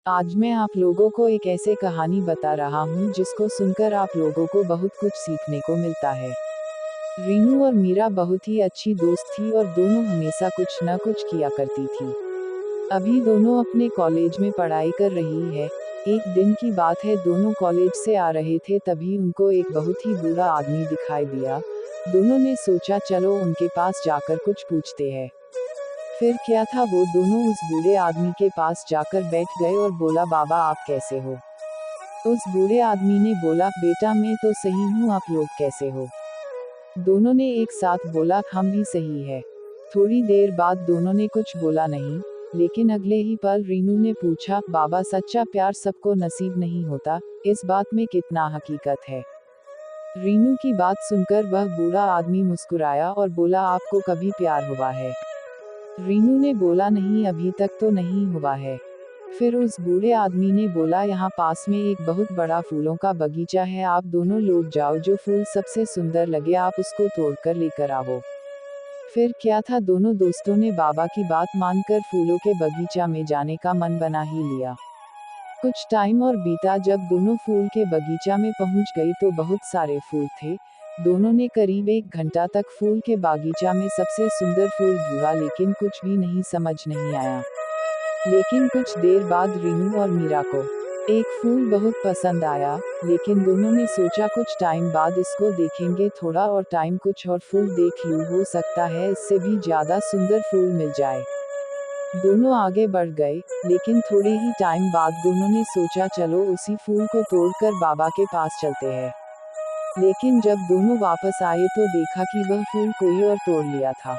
आज मैं आप लोगों को एक ऐसे कहानी बता रहा हूँ जिसको सुनकर आप लोगों को बहुत कुछ सीखने को मिलता है। रीनू और मीरा बहुत ही अच्छी दोस्त थी और दोनों हमेशा कुछ न कुछ किया करती थी। अभी दोनों अपने कॉलेज में पढ़ाई कर रही है। एक दिन की बात है, दोनों कॉलेज से आ रहे थे तभी उनको एक बहुत ही बुरा आदमी दिखाई दिया। दोनों ने सोचा चलो उनके पास जाकर कुछ पूछते हैं। फिर क्या था, वो दोनों उस बूढ़े आदमी के पास जाकर बैठ गए और बोला, बाबा आप कैसे हो। उस बूढ़े आदमी ने बोला, बेटा मैं तो सही हूँ, आप लोग कैसे हो। दोनों ने एक साथ बोला, हम भी सही है। थोड़ी देर बाद दोनों ने कुछ बोला नहीं, लेकिन अगले ही पल रीनू ने पूछा, बाबा सच्चा प्यार सबको नसीब नहीं होता, इस बात में कितना हकीकत है। रीनू की बात सुनकर वह बूढ़ा आदमी मुस्कुराया और बोला, आपको कभी प्यार हुआ है। रीनू ने बोला, नहीं अभी तक तो नहीं हुआ है। फिर उस बूढ़े आदमी ने बोला, यहाँ पास में एक बहुत बड़ा फूलों का बगीचा है, आप दोनों लोग जाओ, जो फूल सबसे सुंदर लगे आप उसको तोड़कर लेकर आओ। फिर क्या था, दोनों दोस्तों ने बाबा की बात मानकर फूलों के बगीचा में जाने का मन बना ही लिया। कुछ टाइम और बीता, जब दोनों फूल के बगीचा में पहुंच गई तो बहुत सारे फूल थे। दोनों ने करीब 1 घंटा तक फूल के बागीचा में सबसे सुंदर फूल ढूंढा, लेकिन कुछ भी नहीं समझ नहीं आया। लेकिन कुछ देर बाद रीनू और मीरा को एक फूल बहुत पसंद आया, लेकिन दोनों ने सोचा कुछ टाइम बाद इसको देखेंगे, थोड़ा और टाइम कुछ और फूल देख लूं, हो सकता है इससे भी ज्यादा सुंदर फूल मिल जाए। दोनों आगे बढ़ गए, लेकिन थोड़े ही टाइम बाद दोनों ने सोचा चलो उसी फूल को तोड़कर बाबा के पास चलते हैं। लेकिन जब दोनों वापस आए तो देखा कि वह फूल कोई और तोड़ लिया था।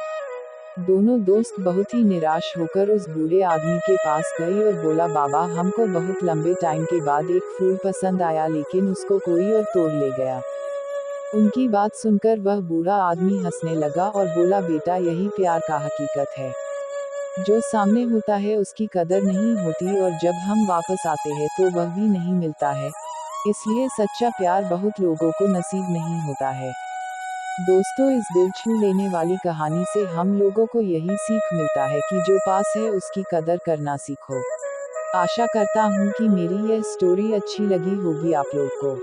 दोनों दोस्त बहुत ही निराश होकर उस बूढ़े आदमी के पास गए और बोला, बाबा हमको बहुत लंबे टाइम के बाद एक फूल पसंद आया, लेकिन उसको कोई और तोड़ ले गया। उनकी बात सुनकर वह बूढ़ा आदमी हंसने लगा और बोला, बेटा यही प्यार का हकीकत है। जो सामने होता है उसकी कदर नहीं होती, और जब हम वापस आते हैं तो वह भी नहीं मिलता है। इसलिए सच्चा प्यार बहुत लोगों को नसीब नहीं होता है। दोस्तों, इस दिल छू लेने वाली कहानी से हम लोगों को यही सीख मिलता है कि जो पास है उसकी कदर करना सीखो। आशा करता हूँ कि मेरी यह स्टोरी अच्छी लगी होगी आप लोग को।